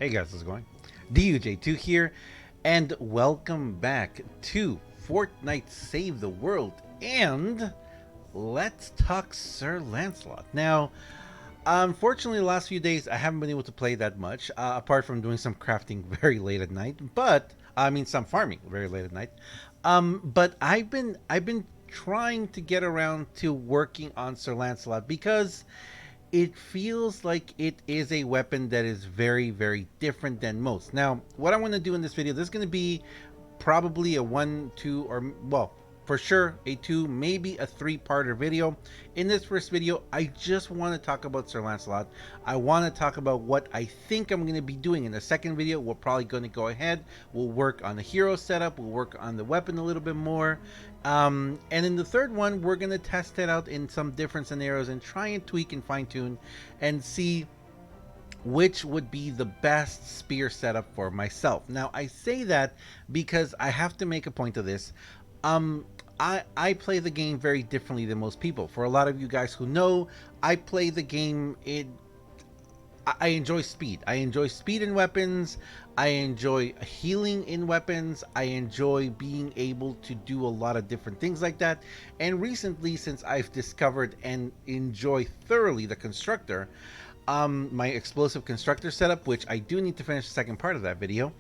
Hey guys, how's it going? DUJ2 here, and welcome back to Fortnite Save the World and Let's Talk Sir Lancelot. Now, unfortunately, the last few days I haven't been able to play that much, apart from doing some crafting very late at night. But I mean, some farming very late at night. But I've been trying to get around to working on Sir Lancelot because it feels like it is a weapon that is very, very different than most. Now, what I want to do in this video, this is going to be probably a one, two, or well, for sure a two, maybe a three-parter video. In this first video, I just want to talk about Sir Lancelot. I want to talk about what I think I'm going to be doing. In the second video, we're probably going to go ahead, we'll work on the hero setup, we'll work on the weapon a little bit more, and in the third one, we're going to test it out in some different scenarios and try and tweak and fine-tune and see which would be the best spear setup for myself. Now, I say that because I have to make a point of this. I play the game very differently than most people. For a lot of you guys who know, I play the game I enjoy speed. I enjoy speed in weapons. I enjoy healing in weapons. I enjoy being able to do a lot of different things like that. And recently, since I've discovered and enjoy thoroughly the constructor, my explosive constructor setup, which I do need to finish the second part of that video,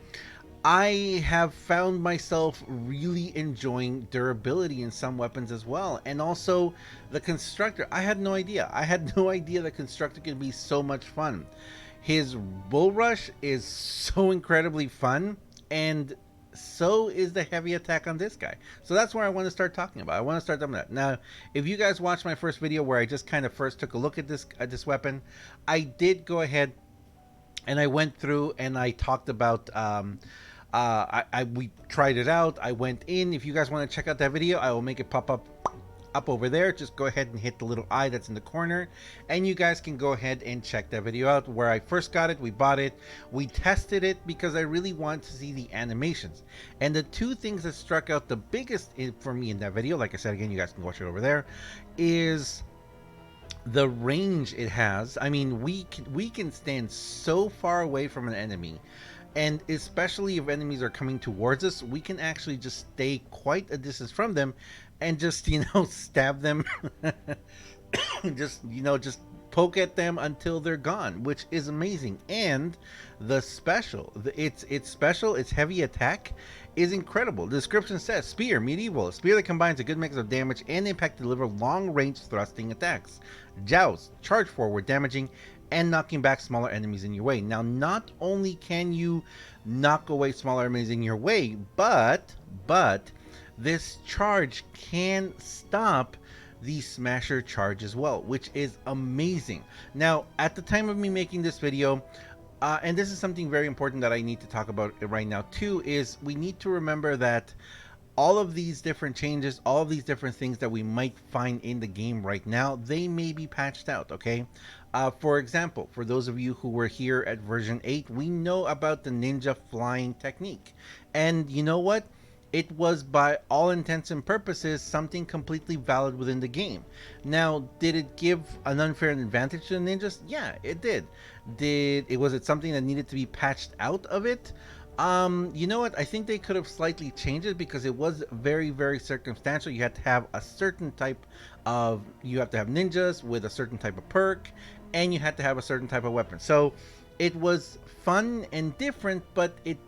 I have found myself really enjoying durability in some weapons as well. And also the constructor, I had no idea. I had no idea the constructor could be so much fun. His bull rush is so incredibly fun, and so is the heavy attack on this guy. So that's where I want to start talking about. I want to start talking about that. Now, if you guys watched my first video where I just kind of first took a look at this weapon, I did go ahead and I went through and I talked about we tried it out. I went in. If you guys want to check out that video, I will make it pop up over there. Just go ahead and hit the little eye that's in the corner, and you guys can go ahead and check that video out where I first got it. We bought it, we tested it because I really wanted to see the animations. And the two things that struck out the biggest for me in that video, like I said again, you guys can watch it over there, is the range it has. I mean, we can stand so far away from an enemy, and especially if enemies are coming towards us, we can actually just stay quite a distance from them and just stab them. Just poke at them until they're gone, which is amazing. And the special, its special, its heavy attack is incredible. The description says spear, medieval, a spear that combines a good mix of damage and impact to deliver long range thrusting attacks. Joust, charge forward, damaging and knocking back smaller enemies in your way. Now, not only can you knock away smaller enemies in your way, but this charge can stop the smasher charge as well, which is amazing. Now, at the time of me making this video, and this is something very important that I need to talk about right now too, is we need to remember that all of these different changes, all of these different things that we might find in the game right now, they may be patched out, okay? For example, for those of you who were here at version 8, we know about the ninja flying technique. And you know what? It was, by all intents and purposes, something completely valid within the game. Now, did it give an unfair advantage to the ninjas? Yeah, it did. Was it something that needed to be patched out of it? You know what? I think they could have slightly changed it because it was very, very circumstantial. You had to have a certain type of, you have to have ninjas with a certain type of perk, and you had to have a certain type of weapon. So it was fun and different, but it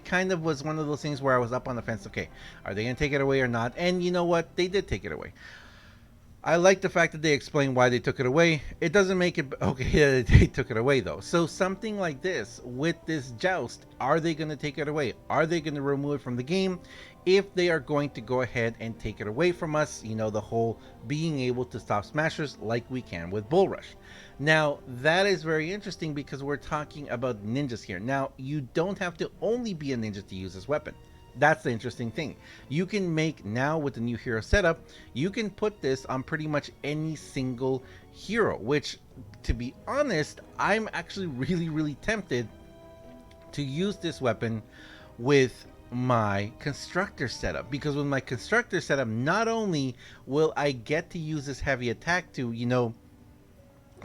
kind of was one of those things where I was up on the fence. Okay, are they going to take it away or not? And you know what? They did take it away. I like the fact that they explain why they took it away. It doesn't make it okay that they took it away, though. So something like this, with this joust, are they going to take it away? Are they going to remove it from the game? If they are going to go ahead and take it away from us, the whole being able to stop smashers like we can with Bull Rush. Now, that is very interesting because we're talking about ninjas here. Now, you don't have to only be a ninja to use this weapon. That's the interesting thing. You can make, now with the new hero setup, you can put this on pretty much any single hero, which, to be honest, I'm actually really, really tempted to use this weapon with my constructor setup, because with my constructor setup, not only will I get to use this heavy attack to,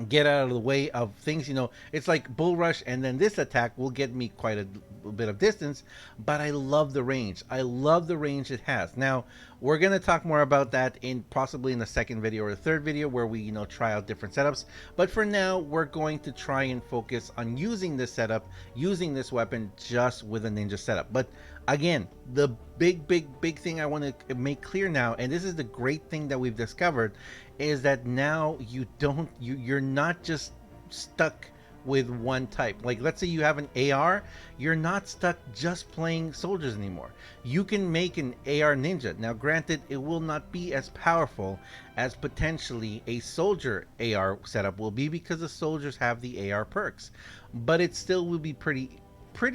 get out of the way of things. You know, it's like bull rush, and then this attack will get me quite a bit of distance, but I love the range. I love the range it has. Now we're going to talk more about that in possibly in the second video or the third video, where we, you know, try out different setups. But for now, we're going to try and focus on using this setup, using this weapon just with a ninja setup. But again, the big thing I want to make clear now, and this is the great thing that we've discovered, is that now you're not just stuck with one type. Like, let's say you have an AR, you're not stuck just playing soldiers anymore. You can make an AR ninja. Now granted, it will not be as powerful as potentially a soldier AR setup will be, because the soldiers have the AR perks, but it still will be pretty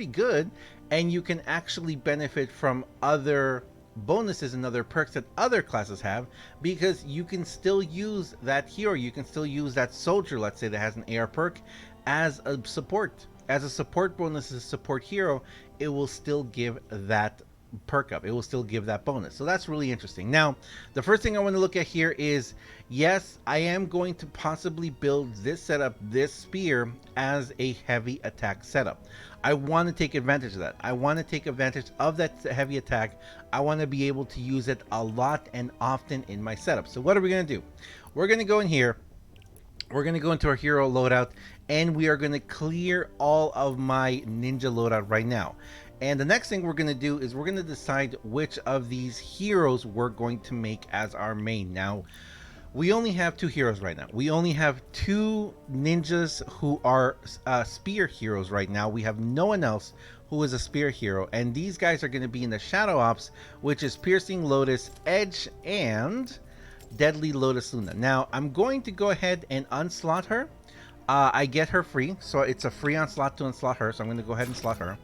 good, and you can actually benefit from other bonuses and other perks that other classes have, because you can still use that hero, you can still use that soldier, let's say, that has an AR perk as a support bonus, as a support hero. It will still give that perk up, it will still give that bonus. So that's really interesting. Now the first thing I want to look at here is, yes, I am going to possibly build this setup, this spear, as a heavy attack setup. I want to take advantage of that. I want to take advantage of that heavy attack. I want to be able to use it a lot and often in my setup. So what are we going to do? We're going to go in here, we're going to go into our hero loadout, and we are going to clear all of my ninja loadout right now. And the next thing we're going to do is we're going to decide which of these heroes we're going to make as our main. Now, we only have two heroes right now. We only have two ninjas who are spear heroes right now. We have no one else who is a spear hero. And these guys are going to be in the Shadow Ops, which is Piercing Lotus Edge and Deadly Lotus Luna. Now, I'm going to go ahead and unslot her. I get her free, so it's a free onslot to unslot her. So I'm going to go ahead and slot her.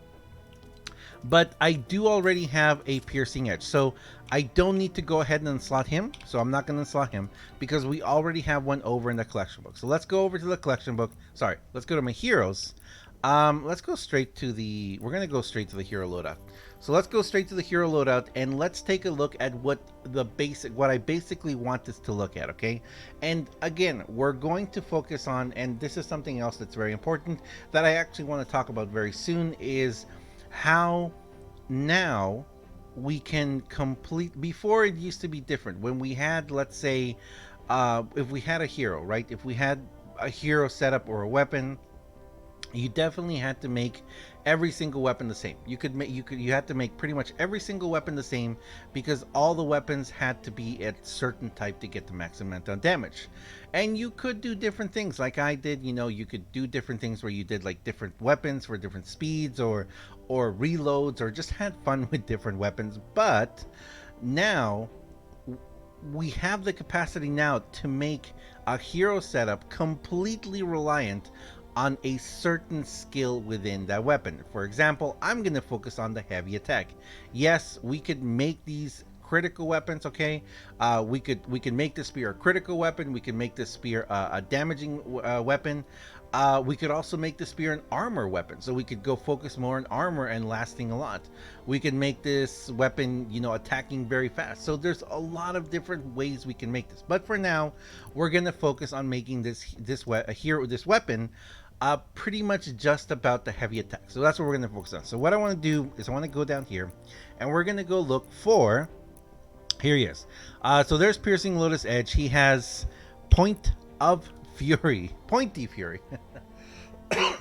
But I do already have a Piercing Edge, so I don't need to go ahead and unslot him. So I'm not going to unslot him, because we already have one over in the collection book. So let's go over to the collection book. Sorry, let's go to my heroes. Let's go straight to the, we're going to go straight to the hero loadout. So let's go straight to the hero loadout, and let's take a look at what I basically want this to look at, okay? And again, we're going to focus on, and this is something else that's very important that I actually want to talk about very soon, is how now we can complete. Before, it used to be different. When we had, let's say, if we had a hero, right? If we had a hero setup or a weapon, you definitely had to make every single weapon the same. You had to make pretty much every single weapon the same, because all the weapons had to be at certain type to get the maximum amount of damage. And you could do different things like I did. You know, you could do different things where you did like different weapons for different speeds, or reloads, or just had fun with different weapons. But now we have the capacity now to make a hero setup completely reliant on a certain skill within that weapon. For example, I'm going to focus on the heavy attack. Yes, we could make these critical weapons, okay? We could make the spear a critical weapon. We can make the spear a damaging weapon. We could also make the spear an armor weapon, so we could go focus more on armor and lasting a lot. We can make this weapon, you know, attacking very fast. So there's a lot of different ways we can make this. But for now, we're gonna focus on making this weapon pretty much just about the heavy attack. So that's what we're gonna focus on. So what I want to do is I want to go down here, and we're gonna go look for. Here he is. So there's Piercing Lotus Edge. He has Pointy Fury.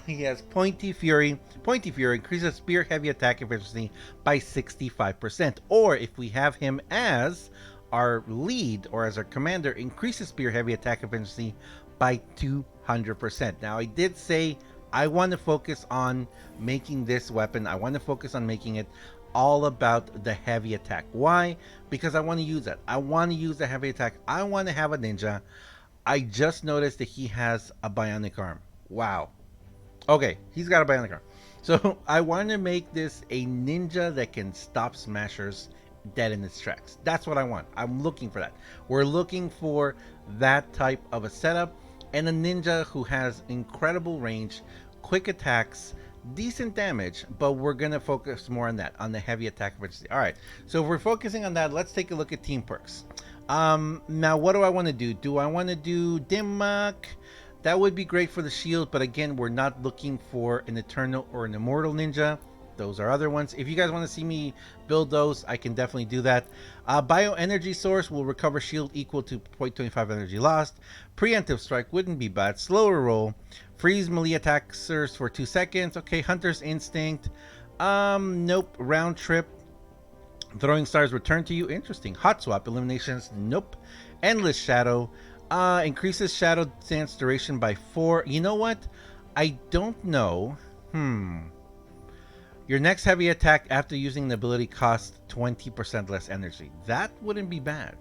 He has Pointy Fury. Pointy Fury increases spear heavy attack efficiency by 65%. Or if we have him as our lead or as our commander, increases spear heavy attack efficiency by 200%. Now I did say I want to focus on making this weapon. I want to focus on making it all about the heavy attack. Why? Because I want to use that. I want to use the heavy attack. I want to have a ninja. I just noticed that he has a bionic arm. Wow. Okay, he's got a bionic arm. So I want to make this a ninja that can stop smashers dead in its tracks. That's what I want. I'm looking for that. We're looking for that type of a setup, and a ninja who has incredible range, quick attacks, decent damage, but we're gonna focus more on that, on the heavy attack efficiency. All right, so if we're focusing on that, let's take a look at team perks. Now what do I want to do? Do I want to do dim muck? That would be great for the shield, but again, we're not looking for an Eternal or an Immortal Ninja. Those are other ones. If you guys want to see me build those, I can definitely do that. Bioenergy Source will recover shield equal to 0.25 energy lost. Preemptive Strike wouldn't be bad. Slower Roll. Freeze melee attackers for 2 seconds. Okay, Hunter's Instinct. Nope. Round Trip. Throwing Stars return to you. Interesting. Hot Swap. Eliminations. Nope. Endless Shadow. Increases Shadow Dance duration by 4. You know what? I don't know. Your next heavy attack after using the ability costs 20% less energy. That wouldn't be bad.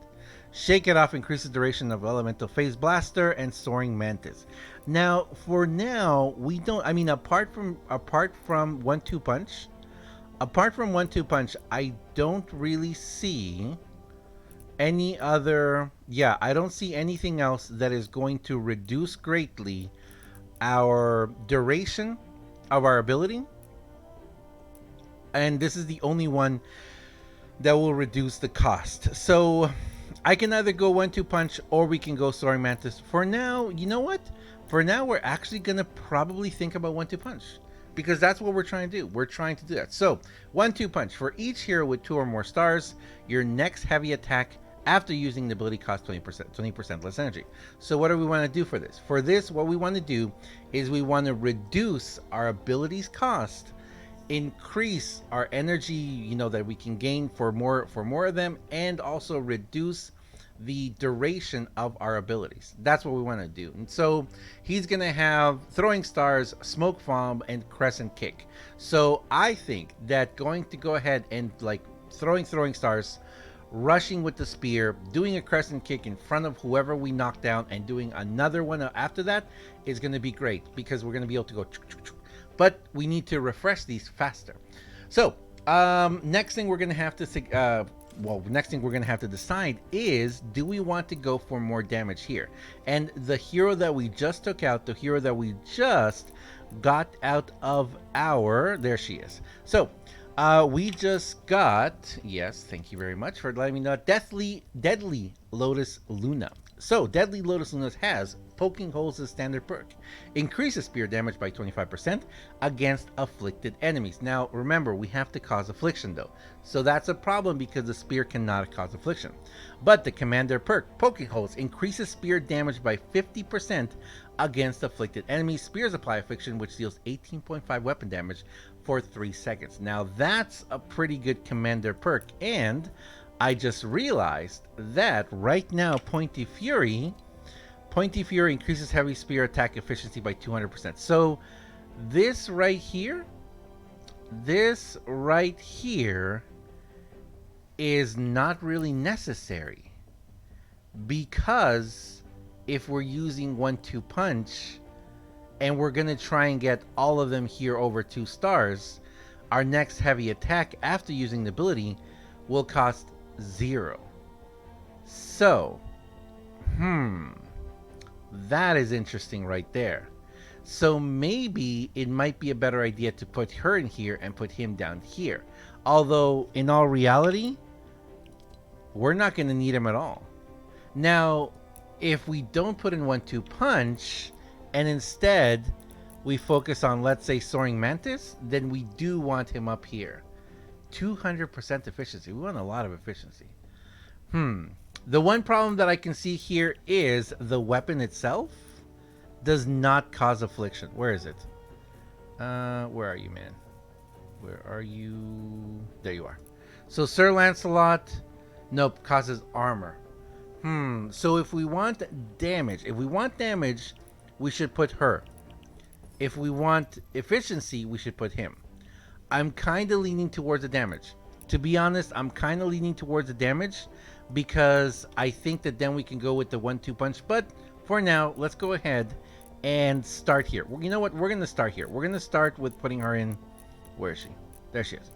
Shake It Off increases duration of Elemental Phase Blaster and Soaring Mantis. Now, for now, we don't. I mean, apart from 1-2 punch, I don't really see any other. Yeah, I don't see anything else that is going to reduce greatly our duration of our ability. And this is the only one that will reduce the cost. So I can either go 1-2 punch or we can go Soaring Mantis. For now, you know what? For now, we're actually going to probably think about 1-2 punch, because that's what we're trying to do. We're trying to do that. So 1-2 punch. For each hero with 2 or more stars, your next heavy attack after using the ability costs 20% less energy. So what do we want to do for this? For this, what we want to do is we want to reduce our abilities cost, increase our energy, you know, that we can gain for more of them, and also reduce the duration of our abilities. That's what we want to do. And so he's gonna have Throwing Stars, Smoke Bomb, and Crescent Kick. So I think that going to go ahead and like throwing stars, rushing with the spear, doing a Crescent Kick in front of whoever we knock down, and doing another one after that is going to be great, because we're going to be able to go but we need to refresh these faster. So next thing we're going to have to decide is, do we want to go for more damage here? And the hero that we just took out, the hero that we just got out of our, there she is. So we just got, yes, thank you very much for letting me know, Deadly Lotus Luna. So Deadly Lotus Luna has Poking Holes as standard perk. Increases spear damage by 25% against afflicted enemies. Now remember, we have to cause affliction though, so that's a problem because the spear cannot cause affliction. But the commander perk, Poking Holes, increases spear damage by 50% against afflicted enemies. Spears apply affliction, which deals 18.5 weapon damage for 3 seconds. Now that's a pretty good commander perk, and I just realized that right now Pointy Fury increases heavy spear attack efficiency by 200%. So this right here is not really necessary, because if we're using 1-2 punch and we're gonna try and get all of them here over 2 stars, our next heavy attack after using the ability will cost 0. So that is interesting right there. So maybe it might be a better idea to put her in here and put him down here. Although in all reality, we're not going to need him at all. Now, if we don't put in 1-2 punch and instead we focus on, let's say, Soaring Mantis, then we do want him up here. 200% efficiency. We want a lot of efficiency. The one problem that I can see here is the weapon itself does not cause affliction. Where is it? Where are you, man? Where are you? There you are. So Sir Lancelot, nope, causes armor. So if we want damage, we should put her. If we want efficiency, we should put him. I'm kind of leaning towards the damage. To be honest, I'm kind of leaning towards the damage, because I think that then we can go with the 1-2 punch. But for now, let's go ahead and start here. Well, you know what? We're going to start here. We're going to start with putting her in. Where is she? There she is.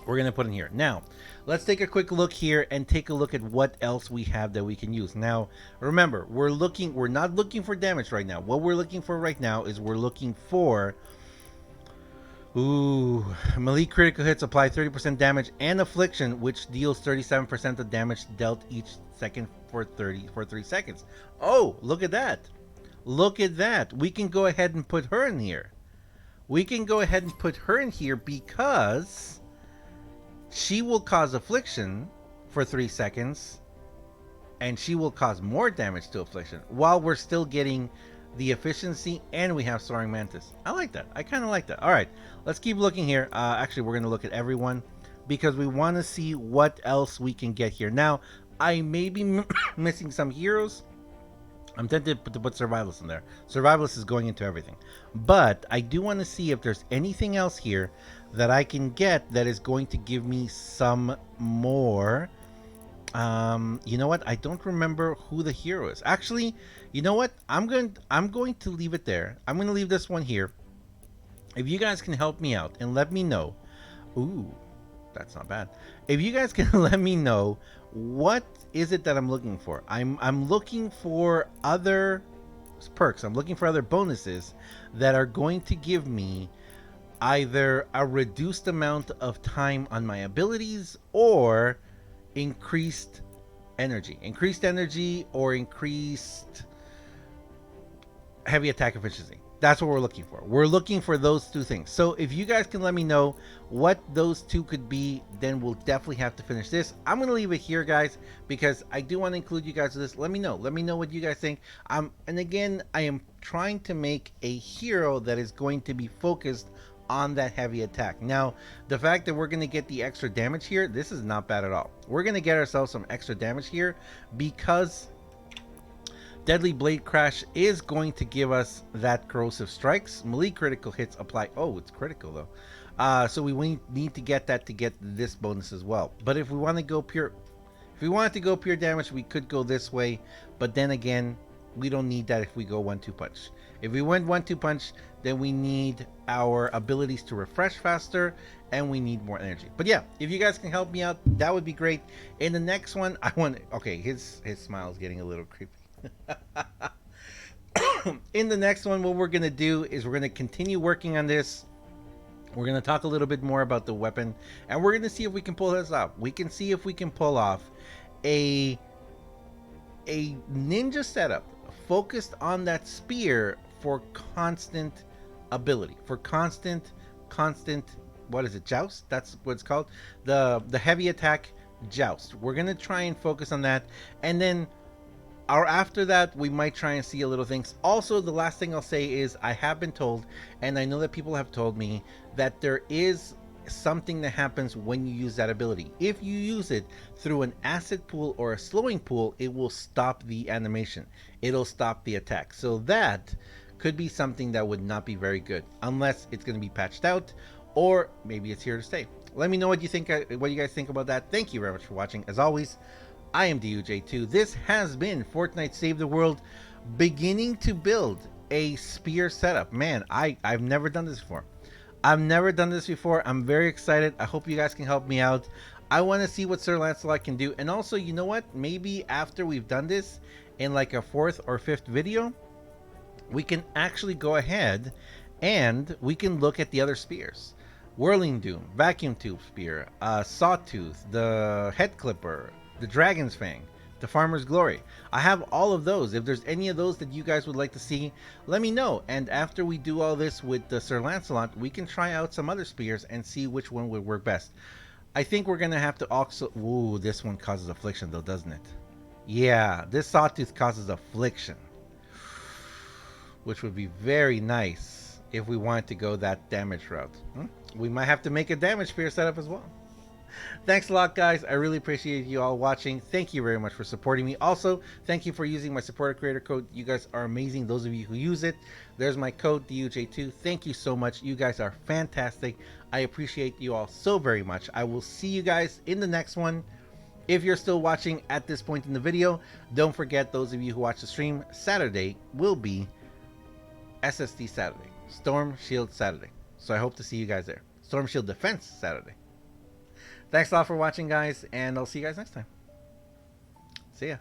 We're going to put in here. Now, let's take a quick look here and take a look at what else we have that we can use. Now, remember, we're not looking for damage right now. What we're looking for right now is we're looking for melee critical hits apply 30% damage and affliction, which deals 37% of damage dealt each second for 3 seconds. Oh, look at that. Look at that. We can go ahead and put her in here. We can go ahead and put her in here because she will cause affliction for 3 seconds, and she will cause more damage to affliction while we're still getting the efficiency, and we have Soaring Mantis. I like that. I kind of like that. All right, let's keep looking here. Actually, we're going to look at everyone because we want to see what else we can get here. Now, I may be missing some heroes. I'm tempted to put Survivalist in there. Survivalist is going into everything. But I do want to see if there's anything else here that I can get that is going to give me some more. You know what? I don't remember who the hero is. Actually, you know what? I'm going to leave it there. I'm going to leave this one here. If you guys can help me out and let me know. Ooh, that's not bad. If you guys can let me know what is it that I'm looking for. I'm looking for other perks. I'm looking for other bonuses that are going to give me either a reduced amount of time on my abilities or increased energy or increased heavy attack efficiency. That's what we're looking for. We're looking for those two things. So if you guys can let me know what those two could be, then we'll definitely have to finish this. I'm going to leave it here, guys, because I do want to include you guys with this. Let me know. Let me know what you guys think. And again, I am trying to make a hero that is going to be focused on that heavy attack. Now, the fact that we're going to get the extra damage here, this is not bad at all. We're going to get ourselves some extra damage here because Deadly Blade Crash is going to give us that corrosive strikes. Melee critical hits apply. Oh, it's critical though. So we need to get that to get this bonus as well. But if we want to go pure, if we wanted to go pure damage, we could go this way. But then again, we don't need that if we go 1-2 punch. If we went 1-2 punch, then we need our abilities to refresh faster and we need more energy. But yeah, if you guys can help me out, that would be great. In the next one, I want, okay, his smile is getting a little creepy. In the next one, what we're going to do is we're going to continue working on this. We're going to talk a little bit more about the weapon, and we're going to see if we can pull this off. We can see if we can pull off a ninja setup focused on that spear for constant ability, for constant, what is it, joust? That's what it's called. The heavy attack joust. We're going to try and focus on that, and then after that, we might try and see a little things. Also, the last thing I'll say is I have been told, and I know that people have told me, that there is something that happens when you use that ability. If you use it through an acid pool or a slowing pool, it will stop the animation. It'll stop the attack. So that could be something that would not be very good unless it's going to be patched out, or maybe it's here to stay. Let me know what you think, what you guys think about that. Thank you very much for watching. As always, I am DUJ2. This has been Fortnite Save the World, beginning to build a spear setup. Man, I've never done this before. I'm very excited. I hope you guys can help me out. I want to see what Sir Lancelot can do. And also, you know what? Maybe after we've done this in like a 4th or 5th video, we can actually go ahead and we can look at the other spears. Whirling Doom, Vacuum Tube Spear, Sawtooth, the Head Clipper, the Dragon's Fang, the Farmer's Glory. I have all of those. If there's any of those that you guys would like to see, let me know. And after we do all this with the Sir Lancelot, we can try out some other spears and see which one would work best. I think we're going to have to also... Ooh, this one causes affliction though, doesn't it? Yeah, this Sawtooth causes affliction, which would be very nice if we wanted to go that damage route. We might have to make a damage spear setup as well. Thanks a lot, guys. I really appreciate you all watching. Thank you very much for supporting me. Also, thank you for using my supporter creator code. You guys are amazing. Those of you who use it, there's my code, DUJ2. Thank you so much. You guys are fantastic. I appreciate you all so very much. I will see you guys in the next one. If you're still watching at this point in the video, don't forget, those of you who watch the stream, Saturday will be SSD Saturday, Storm Shield Saturday. So I hope to see you guys there. Storm Shield Defense Saturday. Thanks a lot for watching, guys, and I'll see you guys next time. See ya.